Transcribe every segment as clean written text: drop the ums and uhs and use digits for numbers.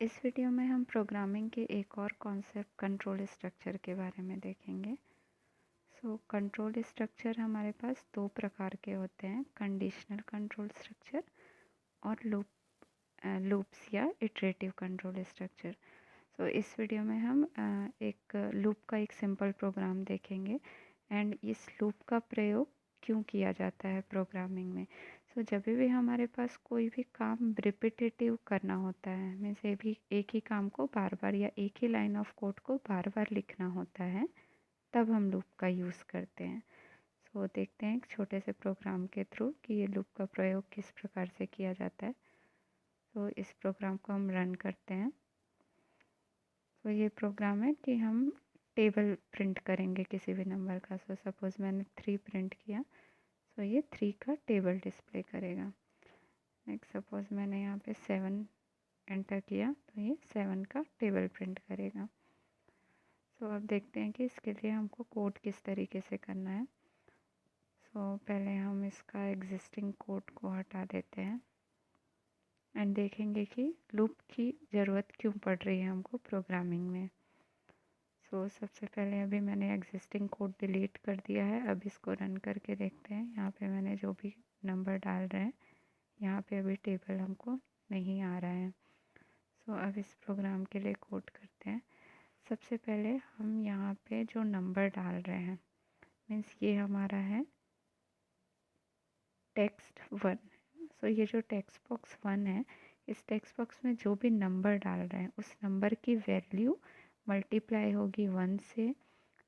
इस वीडियो में हम प्रोग्रामिंग के एक और कॉन्सेप्ट कंट्रोल स्ट्रक्चर के बारे में देखेंगे। कंट्रोल स्ट्रक्चर हमारे पास दो प्रकार के होते हैं, कंडीशनल कंट्रोल स्ट्रक्चर और लूप्स या इटरेटिव कंट्रोल स्ट्रक्चर। इस वीडियो में हम एक लूप का एक सिंपल प्रोग्राम देखेंगे एंड इस लूप का प्रयोग क्यों किया जाता है प्रोग्रामिंग में। जब भी हमारे पास कोई भी काम रिपीटेटिव करना होता है, मीन्स एक ही काम को बार बार या एक ही लाइन ऑफ कोड को बार बार लिखना होता है, तब हम लूप का यूज़ करते हैं। देखते हैं एक छोटे से प्रोग्राम के थ्रू कि ये लूप का प्रयोग किस प्रकार से किया जाता है। इस प्रोग्राम को हम रन करते हैं। ये प्रोग्राम है कि हम टेबल प्रिंट करेंगे किसी भी नंबर का। सपोज़ मैंने 3 प्रिंट किया, ये 3 का टेबल डिस्प्ले करेगा। नेक्स्ट सपोज़ मैंने यहाँ पे 7 एंटर किया, तो ये 7 का टेबल प्रिंट करेगा। अब देखते हैं कि इसके लिए हमको कोड किस तरीके से करना है। पहले हम इसका एग्जिस्टिंग कोड को हटा देते हैं एंड देखेंगे कि लूप की ज़रूरत क्यों पड़ रही है हमको प्रोग्रामिंग में। सबसे पहले अभी मैंने एग्जिस्टिंग कोड डिलीट कर दिया है। अब इसको रन करके देखते हैं। यहाँ पे मैंने जो भी नंबर डाल रहे हैं, यहाँ पे अभी टेबल हमको नहीं आ रहा है। अब इस प्रोग्राम के लिए कोड करते हैं। सबसे पहले हम यहाँ पे जो नंबर डाल रहे हैं, मीन्स ये हमारा है टेक्स्ट 1। ये जो टेक्स्ट बॉक्स 1 है, इस टेक्स्ट बॉक्स में जो भी नंबर डाल रहे हैं उस नंबर की वैल्यू मल्टीप्लाई होगी 1 से,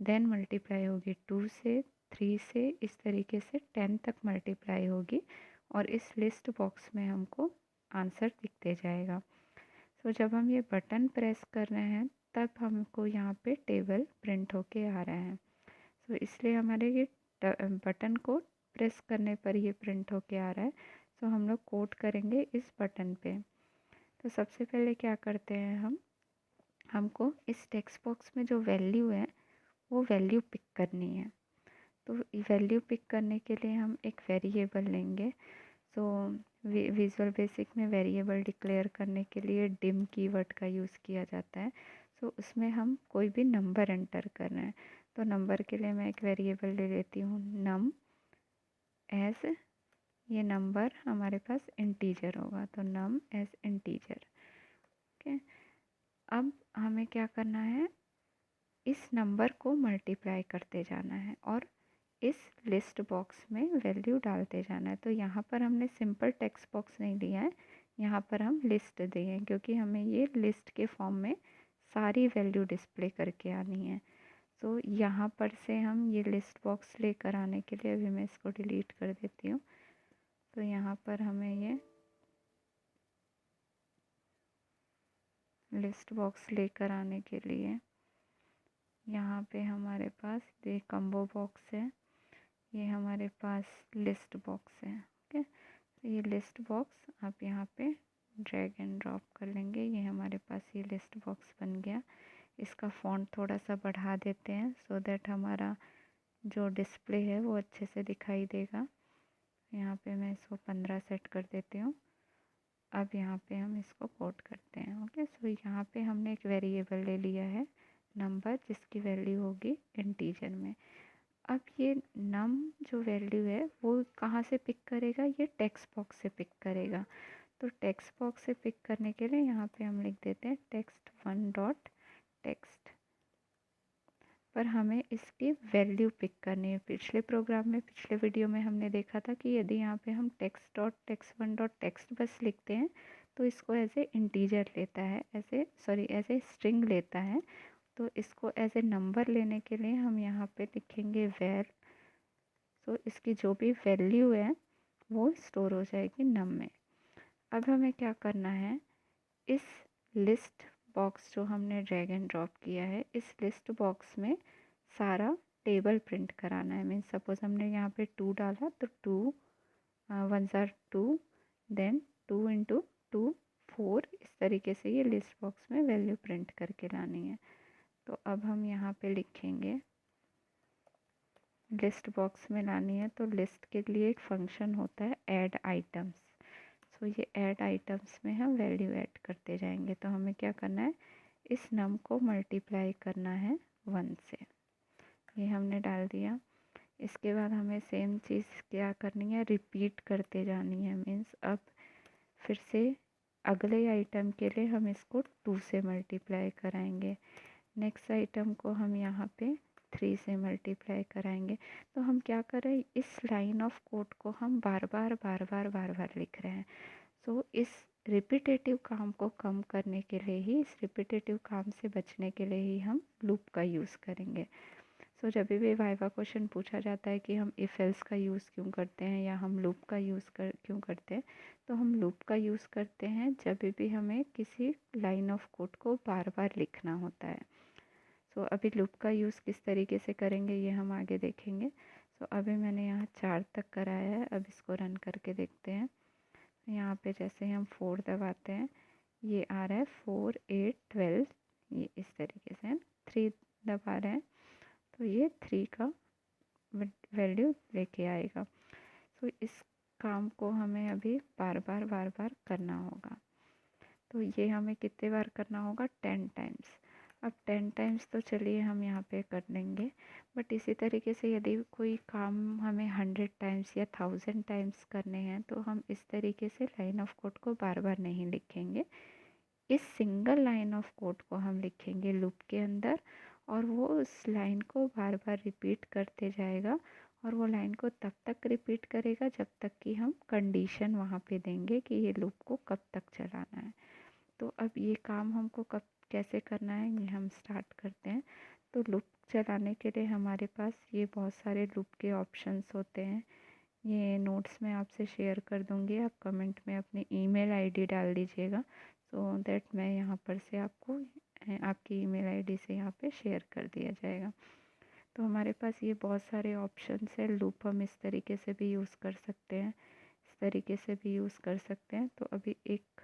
देन मल्टीप्लाई होगी 2 से, 3 से, इस तरीके से 10 तक मल्टीप्लाई होगी और इस लिस्ट बॉक्स में हमको आंसर दिखते जाएगा। जब हम ये बटन प्रेस कर रहे हैं तब हमको यहाँ पे टेबल प्रिंट होके आ रहा है। इसलिए हमारे ये बटन को प्रेस करने पर ये प्रिंट होके आ रहा है। हम लोग कोड करेंगे इस बटन पे। सबसे पहले क्या करते हैं, हमको इस टेक्स्ट बॉक्स में जो वैल्यू है वो वैल्यू पिक करनी है। वैल्यू पिक करने के लिए हम एक वेरिएबल लेंगे। विजुअल बेसिक में वेरिएबल डिक्लेयर करने के लिए डिम कीवर्ड का यूज़ किया जाता है। उसमें हम कोई भी नंबर एंटर कर रहे हैं, तो नंबर के लिए मैं एक वेरिएबल ले लेती हूँ नम एज, ये नंबर हमारे पास इंटीजर होगा, तो नम एज इंटीजर। ओके, अब हमें क्या करना है, इस नंबर को मल्टीप्लाई करते जाना है और इस लिस्ट बॉक्स में वैल्यू डालते जाना है। तो यहाँ पर हमने सिंपल टेक्स्ट बॉक्स नहीं लिया है, यहाँ पर हम लिस्ट दिए हैं क्योंकि हमें ये लिस्ट के फॉर्म में सारी वैल्यू डिस्प्ले करके आनी है। यहाँ पर से हम ये लिस्ट बॉक्स लेकर आने के लिए अभी मैं इसको डिलीट कर देती हूँ। तो यहाँ पर हमें ये लिस्ट बॉक्स लेकर आने के लिए यहाँ पे हमारे पास ये कम्बो बॉक्स है, ये हमारे पास लिस्ट बॉक्स है। ओके, तो ये लिस्ट बॉक्स आप यहाँ पे ड्रैग एंड ड्रॉप कर लेंगे। ये हमारे पास ये लिस्ट बॉक्स बन गया। इसका फ़ॉन्ट थोड़ा सा बढ़ा देते हैं सो दैट हमारा जो डिस्प्ले है वो अच्छे से दिखाई देगा। यहाँ पे मैं इसको 15 सेट कर देती हूँ। अब यहाँ पे हम इसको कोड करते हैं। ओके, यहाँ पे हमने एक वेरिएबल ले लिया है नंबर, जिसकी वैल्यू होगी इंटीजर में। अब ये नम जो वैल्यू है वो कहाँ से पिक करेगा, ये टेक्स्ट बॉक्स से पिक करेगा। तो टेक्स्ट बॉक्स से पिक करने के लिए यहाँ पे हम लिख देते हैं text1 डॉट टेक्स्ट, पर हमें इसकी वैल्यू पिक करनी है। पिछले वीडियो में हमने देखा था कि यदि यहाँ पे हम text1 डॉट टेक्स्ट बस लिखते हैं तो इसको एज ए इंटीजर लेता है, एज ए स्ट्रिंग लेता है। तो इसको एज ए नंबर लेने के लिए हम यहाँ पे लिखेंगे वेर। इसकी जो भी वैल्यू है वो स्टोर हो जाएगी नम में। अब हमें क्या करना है, इस लिस्ट बॉक्स जो हमने ड्रैग एंड ड्रॉप किया है, इस लिस्ट बॉक्स में सारा टेबल प्रिंट कराना है। मीन्स सपोज हमने यहाँ पे 2 डाला तो 2 1s are 2, देन 2 इंटू 2 4, इस तरीके से ये लिस्ट बॉक्स में वैल्यू प्रिंट करके लानी है। तो अब हम यहाँ पे लिखेंगे लिस्ट बॉक्स में लानी है, तो लिस्ट के लिए एक फंक्शन होता है ऐड आइटम्स। तो ये ऐड आइटम्स में हम वैल्यू ऐड करते जाएंगे। तो हमें क्या करना है, इस नम को मल्टीप्लाई करना है 1 से। ये हमने डाल दिया। इसके बाद हमें सेम चीज़ क्या करनी है, रिपीट करते जानी है। मीन्स अब फिर से अगले आइटम के लिए हम इसको 2 से मल्टीप्लाई कराएंगे। नेक्स्ट आइटम को हम यहाँ पे 3 से मल्टीप्लाई कराएंगे। तो हम क्या कर रहे हैं, इस लाइन ऑफ कोड को हम बार बार लिख रहे हैं। सो इस रिपीटेटिव काम को कम करने के लिए ही, इस रिपीटेटिव काम से बचने के लिए ही हम लूप का यूज़ करेंगे। सो जब भी वाइवा क्वेश्चन पूछा जाता है कि हम इफ़ एल्स का यूज़ क्यों करते हैं या हम लूप का यूज़ क्यों करते हैं, तो हम लूप का यूज़ करते हैं जब भी हमें किसी लाइन ऑफ कोड को बार बार लिखना होता है। सो अभी लूप का यूज़ किस तरीके से करेंगे ये हम आगे देखेंगे। सो अभी मैंने यहाँ 4 तक कराया है। अब इसको रन करके देखते हैं। यहाँ पे जैसे हम 4 दबाते हैं, ये आ रहा है 4 8 12, ये इस तरीके से। 3 दबा रहे हैं तो ये 3 का वैल्यू लेके आएगा। तो इस काम को हमें अभी बार बार करना होगा। तो ये हमें कितने बार करना होगा, 10 टाइम्स। अब 10 टाइम्स तो चलिए हम यहाँ पे कर लेंगे, बट इसी तरीके से यदि कोई काम हमें 100 टाइम्स या 1000 टाइम्स करने हैं तो हम इस तरीके से लाइन ऑफ कोड को बार बार नहीं लिखेंगे। इस सिंगल लाइन ऑफ कोड को हम लिखेंगे लूप के अंदर, और वो उस लाइन को बार बार रिपीट करते जाएगा, और वो लाइन को तब तक रिपीट करेगा जब तक कि हम कंडीशन वहाँ पे देंगे कि ये लूप को कब तक चलाना है। तो अब ये काम हमको कब कैसे करना है ये हम स्टार्ट करते हैं। तो लूप चलाने के लिए हमारे पास ये बहुत सारे लूप के ऑप्शंस होते हैं। ये नोट्स में आपसे शेयर कर दूँगी, आप कमेंट में अपनी ईमेल आईडी डाल दीजिएगा, सो दैट मैं यहाँ पर से आपको आपकी ईमेल आईडी से यहाँ पे शेयर कर दिया जाएगा। तो हमारे पास ये बहुत सारे ऑप्शंस है। लूप हम इस तरीके से भी यूज़ कर सकते हैं, इस तरीके से भी यूज़ कर सकते हैं। तो अभी एक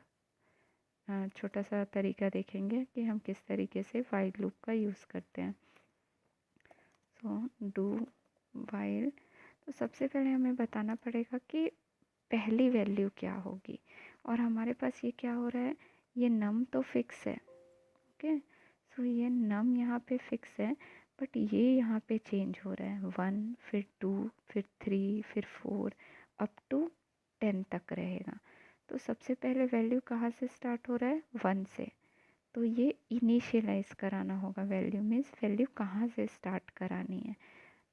छोटा सा तरीका देखेंगे कि हम किस तरीके से वाइल लूप का यूज़ करते हैं। सो डू वाइल, तो सबसे पहले हमें बताना पड़ेगा कि पहली वैल्यू क्या होगी। और हमारे पास ये क्या हो रहा है, ये नम तो फिक्स है, ओके। सो ये नम यहाँ पे फिक्स है, बट ये यहाँ पे चेंज हो रहा है। 1 फिर 2 फिर 3 फिर 4 अप टू 10 तक रहेगा। तो सबसे पहले वैल्यू कहाँ से स्टार्ट हो रहा है, 1 से। तो ये इनिशियलाइज़ कराना होगा। वैल्यू मीन्स वैल्यू कहाँ से स्टार्ट करानी है।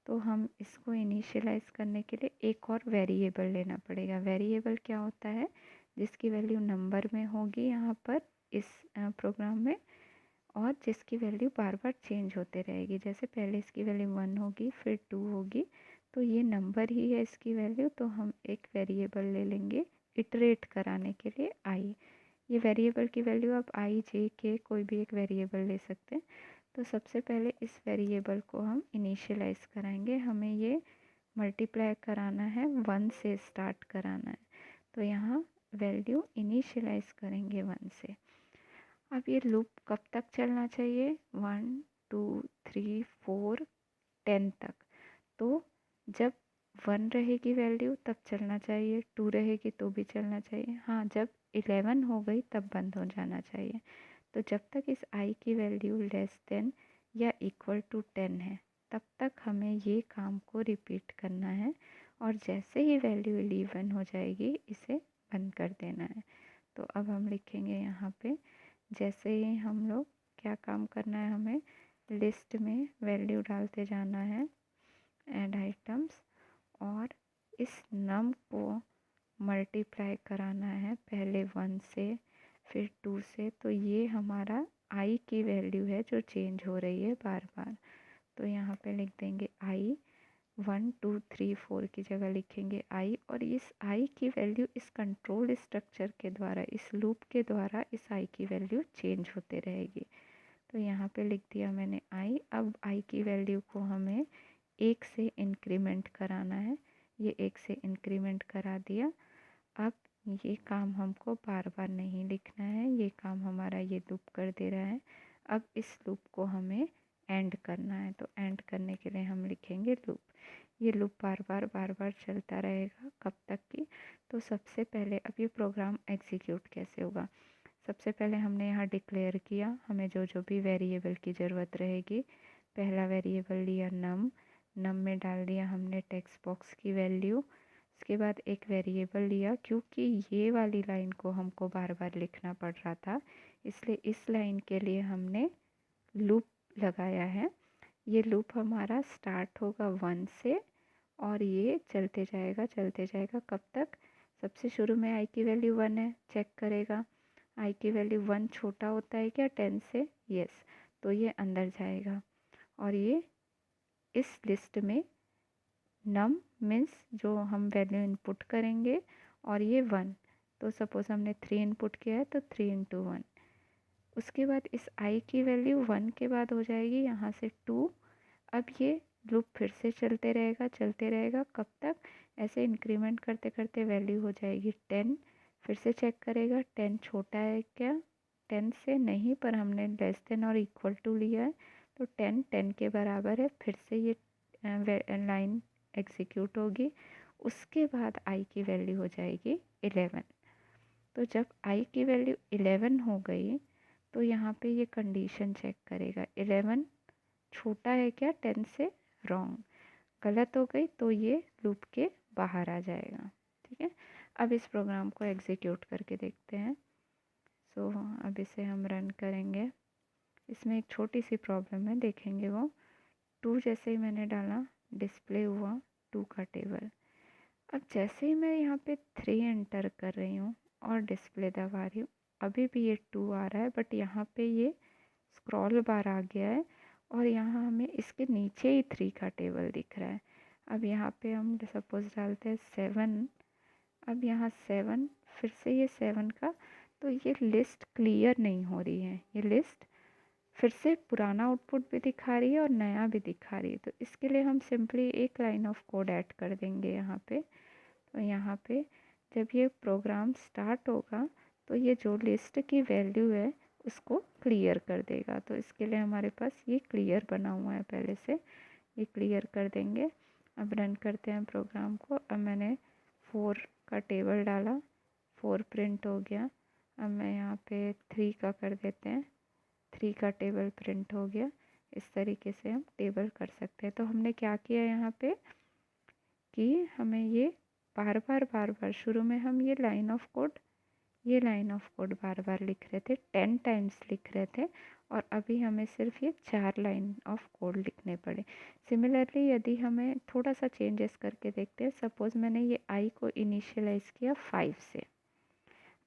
तो हम इसको इनिशियलाइज़ करने के लिए एक और वेरिएबल लेना पड़ेगा। वेरिएबल क्या होता है, जिसकी वैल्यू नंबर में होगी यहाँ पर इस प्रोग्राम में, और जिसकी वैल्यू बार बार चेंज होते रहेगी। जैसे पहले इसकी वैल्यू 1 होगी, फिर 2 होगी, तो ये नंबर ही है इसकी वैल्यू। तो हम एक वेरिएबल ले लेंगे इटरेट कराने के लिए आई। ये वेरिएबल की वैल्यू आप आई जे के कोई भी एक वेरिएबल ले सकते हैं। तो सबसे पहले इस वेरिएबल को हम इनिशियलाइज़ कराएंगे। हमें ये मल्टीप्लाई कराना है, 1 से स्टार्ट कराना है। तो यहाँ वैल्यू इनिशियलाइज़ करेंगे 1 से। अब ये लूप कब तक चलना चाहिए, 1 2 3 4 10 तक। तो जब 1 रहेगी वैल्यू तब चलना चाहिए, 2 रहेगी तो भी चलना चाहिए। हाँ, जब 11 हो गई तब बंद हो जाना चाहिए। तो जब तक इस आई की वैल्यू लेस देन या इक्वल टू 10 है तब तक हमें ये काम को रिपीट करना है, और जैसे ही वैल्यू 11 हो जाएगी इसे बंद कर देना है। तो अब हम लिखेंगे यहाँ पे, जैसे ही हम लोग क्या काम करना है, हमें लिस्ट में वैल्यू डालते जाना है, ऐड आइटम्स, और इस नम को मल्टीप्लाई कराना है पहले 1 से फिर 2 से। तो ये हमारा आई की वैल्यू है जो चेंज हो रही है बार बार। तो यहाँ पे लिख देंगे आई, 1 2 3 4 की जगह लिखेंगे आई, और इस आई की वैल्यू इस कंट्रोल स्ट्रक्चर के द्वारा, इस लूप के द्वारा इस आई की वैल्यू चेंज होते रहेगी। तो यहाँ पे लिख दिया मैंने आई। अब आई की वैल्यू को हमें 1 से इंक्रीमेंट कराना है, ये 1 से इंक्रीमेंट करा दिया। अब ये काम हमको बार बार नहीं लिखना है, ये काम हमारा ये लूप कर दे रहा है। अब इस लूप को हमें एंड करना है, तो एंड करने के लिए हम लिखेंगे लूप। ये लूप बार बार चलता रहेगा कब तक की। तो सबसे पहले अब ये प्रोग्राम एग्जीक्यूट कैसे होगा, सबसे पहले हमने यहाँ डिक्लेयर किया हमें जो जो भी वेरिएबल की ज़रूरत रहेगी। पहला वेरिएबल लिया नम, नम में डाल दिया हमने टेक्स्ट बॉक्स की वैल्यू। उसके बाद एक वेरिएबल लिया, क्योंकि ये वाली लाइन को हमको बार बार लिखना पड़ रहा था इसलिए इस लाइन के लिए हमने लूप लगाया है। ये लूप हमारा स्टार्ट होगा 1 से और ये चलते जाएगा कब तक। सबसे शुरू में आई की वैल्यू 1 है, चेक करेगा आई की वैल्यू 1 छोटा होता है क्या 10 से, यस, तो ये अंदर जाएगा और ये इस लिस्ट में नम मीन्स जो हम वैल्यू इनपुट करेंगे और ये 1, तो सपोज़ हमने 3 इनपुट किया है तो 3 इंटू 1। उसके बाद इस आई की वैल्यू 1 के बाद हो जाएगी यहाँ से 2। अब ये लूप फिर से चलते रहेगा कब तक, ऐसे इंक्रीमेंट करते करते वैल्यू हो जाएगी 10। फिर से चेक करेगा 10 छोटा है क्या 10 से, नहीं, पर हमने लेस देन और इक्वल टू लिया है तो 10 के बराबर है। फिर से ये लाइन एग्जीक्यूट होगी। उसके बाद आई की वैल्यू हो जाएगी 11। तो जब आई की वैल्यू 11 हो गई तो यहाँ पे ये कंडीशन चेक करेगा 11 छोटा है क्या 10 से, रॉन्ग, गलत हो गई तो ये लूप के बाहर आ जाएगा। ठीक है, अब इस प्रोग्राम को एग्जीक्यूट करके देखते हैं। सो अब इसे हम रन करेंगे। इसमें एक छोटी सी प्रॉब्लम है, देखेंगे वो। 2 जैसे ही मैंने डाला डिस्प्ले हुआ 2 का टेबल। अब जैसे ही मैं यहाँ पे 3 एंटर कर रही हूँ और डिस्प्ले दबा रही हूँ, अभी भी ये 2 आ रहा है, बट यहाँ पे ये स्क्रॉल बार आ गया है और यहाँ हमें इसके नीचे ही 3 का टेबल दिख रहा है। अब यहाँ पे हम सपोज डालते हैं 7, अब यहाँ 7 फिर से ये 7 का, तो ये लिस्ट क्लियर नहीं हो रही है, ये लिस्ट फिर से पुराना आउटपुट भी दिखा रही है और नया भी दिखा रही है। तो इसके लिए हम सिंपली एक लाइन ऑफ कोड ऐड कर देंगे यहाँ पे। तो यहाँ पे जब ये प्रोग्राम स्टार्ट होगा तो ये जो लिस्ट की वैल्यू है उसको क्लियर कर देगा। तो इसके लिए हमारे पास ये क्लियर बना हुआ है पहले से, ये क्लियर कर देंगे। अब रन करते हैं प्रोग्राम को। अब मैंने 4 का टेबल डाला, 4 प्रिंट हो गया। अब मैं यहाँ पे 3 का कर देते हैं, 3 का टेबल प्रिंट हो गया। इस तरीके से हम टेबल कर सकते हैं। तो हमने क्या किया यहाँ पे कि हमें ये बार बार शुरू में हम ये लाइन ऑफ कोड बार बार लिख रहे थे, 10 टाइम्स लिख रहे थे, और अभी हमें सिर्फ ये 4 लाइन ऑफ कोड लिखने पड़े। सिमिलरली यदि हमें थोड़ा सा चेंजेस करके देखते हैं, सपोज़ मैंने ये आई को इनिशियलाइज़ किया 5 से,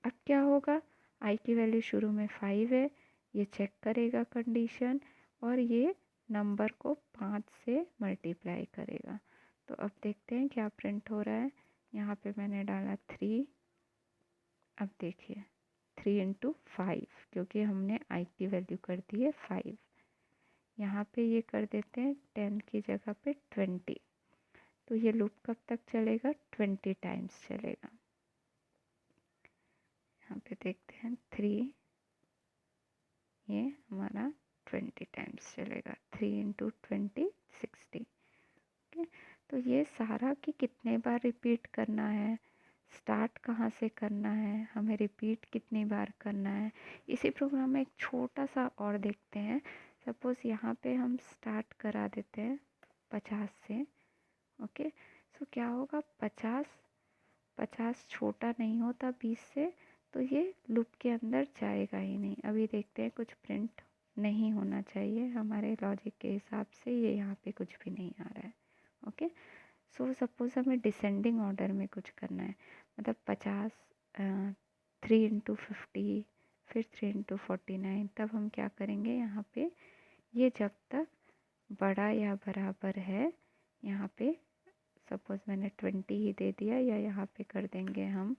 अब क्या होगा, आई की वैल्यू शुरू में 5 है, ये चेक करेगा कंडीशन और ये नंबर को 5 से मल्टीप्लाई करेगा। तो अब देखते हैं क्या प्रिंट हो रहा है। यहाँ पे मैंने डाला 3, अब देखिए 3 इंटू 5, क्योंकि हमने आई की वैल्यू कर दी है 5। यहाँ पे ये कर देते हैं 10 की जगह पे 20। तो ये लूप कब तक चलेगा, 20 टाइम्स चलेगा। यहाँ पे देखते हैं 3, ये हमारा 20 टाइम्स चलेगा, 3 इंटू 20 60। ओके, तो ये सारा कि कितने बार रिपीट करना है, स्टार्ट कहाँ से करना है, हमें रिपीट कितनी बार करना है, इसी प्रोग्राम में एक छोटा सा और देखते हैं। सपोज़ यहाँ पे हम स्टार्ट करा देते हैं 50 से। ओके, सो क्या होगा, 50 छोटा नहीं होता 20 से, तो ये लूप के अंदर जाएगा ही नहीं। अभी देखते हैं, कुछ प्रिंट नहीं होना चाहिए हमारे लॉजिक के हिसाब से, ये यहाँ पे कुछ भी नहीं आ रहा है। ओके, सो सपोज़ हमें डिसेंडिंग ऑर्डर में कुछ करना है, मतलब 50, 3 इंटू 50, फिर 3 इंटू 49, तब हम क्या करेंगे, यहाँ पे ये जब तक बड़ा या बराबर है, यहाँ पे सपोज़ मैंने 20 ही दे दिया, या यहाँ पे कर देंगे हम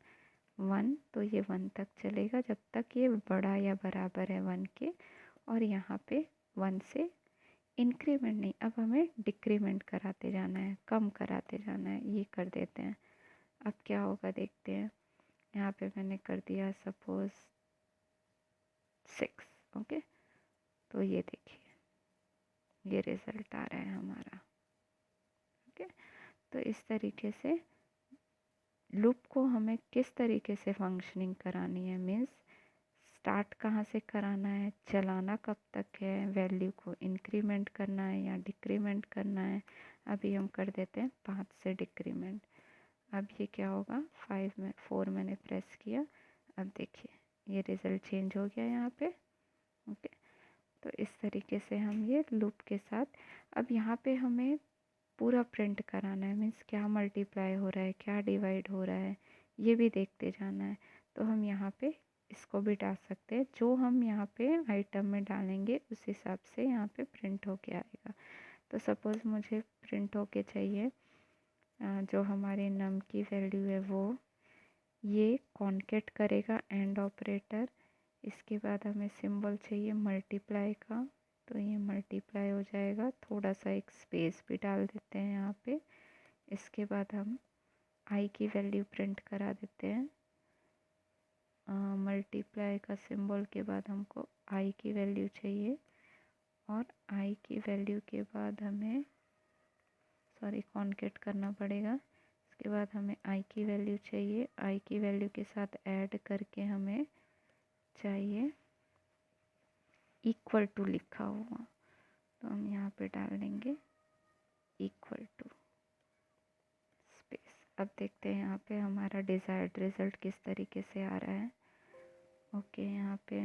1, तो ये 1 तक चलेगा जब तक ये बड़ा या बराबर है 1 के। और यहाँ पे 1 से इंक्रीमेंट नहीं, अब हमें डिक्रीमेंट कराते जाना है, कम कराते जाना है, ये कर देते हैं। अब क्या होगा देखते हैं। यहाँ पे मैंने कर दिया सपोज़ 6। ओके, तो ये देखिए ये रिज़ल्ट आ रहा है हमारा। ओके, तो इस तरीके से लूप को हमें किस तरीके से फंक्शनिंग करानी है, मीन्स स्टार्ट कहाँ से कराना है, चलाना कब तक है, वैल्यू को इंक्रीमेंट करना है या डिक्रीमेंट करना है। अभी हम कर देते हैं 5 से डिक्रीमेंट। अब ये क्या होगा, 4 मैंने प्रेस किया, अब देखिए ये रिज़ल्ट चेंज हो गया यहाँ पे। ओके, तो इस तरीके से हम ये लूप के साथ, अब यहाँ पे हमें पूरा प्रिंट कराना है, मीन्स क्या मल्टीप्लाई हो रहा है, क्या डिवाइड हो रहा है, ये भी देखते जाना है। तो हम यहाँ पे इसको भी डाल सकते हैं, जो हम यहाँ पे आइटम में डालेंगे उस हिसाब से यहाँ पे प्रिंट होके आएगा। तो सपोज़ मुझे प्रिंट होके चाहिए जो हमारे नम की वैल्यू है वो, ये कॉन्केट करेगा एंड ऑपरेटर। इसके बाद हमें सिंबल चाहिए मल्टीप्लाई का, तो ये मल्टीप्लाई हो जाएगा। थोड़ा सा एक स्पेस भी डाल देते हैं यहाँ पे। इसके बाद हम आई की वैल्यू प्रिंट करा देते हैं। मल्टीप्लाई का सिंबल के बाद हमको आई की वैल्यू चाहिए, और आई की वैल्यू के बाद हमें कॉन्केट करना पड़ेगा। इसके बाद हमें आई की वैल्यू चाहिए, आई की वैल्यू के साथ ऐड करके हमें चाहिए इक्वल टू लिखा हुआ, तो हम यहाँ पे डाल देंगे इक्वल टू स्पेस। अब देखते हैं यहाँ पे हमारा डिज़ायर्ड रिज़ल्ट किस तरीके से आ रहा है। ओके, यहाँ पे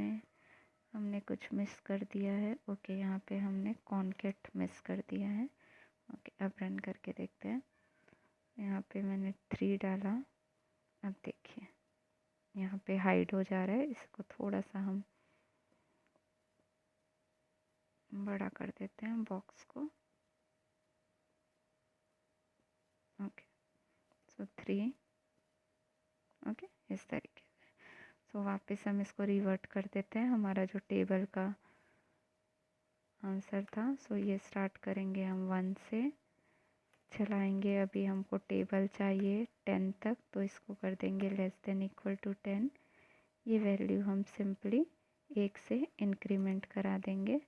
हमने कुछ मिस कर दिया है। ओके, यहाँ पे हमने कॉन्केट मिस कर दिया है। ओके, अब रन करके देखते हैं। यहाँ पे मैंने 3 डाला, अब देखिए यहाँ पे हाइड हो जा रहा है। इसको थोड़ा सा हम बड़ा कर देते हैं बॉक्स को। ओके, सो 3। ओके, इस तरीके से। सो वापस हम इसको रिवर्ट कर देते हैं, हमारा जो टेबल का आंसर था। सो ये स्टार्ट करेंगे हम 1 से, चलाएंगे। अभी हमको टेबल चाहिए 10 तक, तो इसको कर देंगे लेस देन इक्वल टू 10। ये वैल्यू हम सिंपली 1 से इंक्रीमेंट करा देंगे।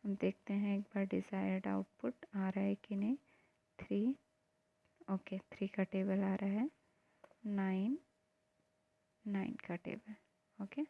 हम देखते हैं एक बार डिज़ायर्ड आउटपुट आ रहा है कि नहीं। 3, ओके 3 का टेबल आ रहा है। 9 का टेबल। ओके।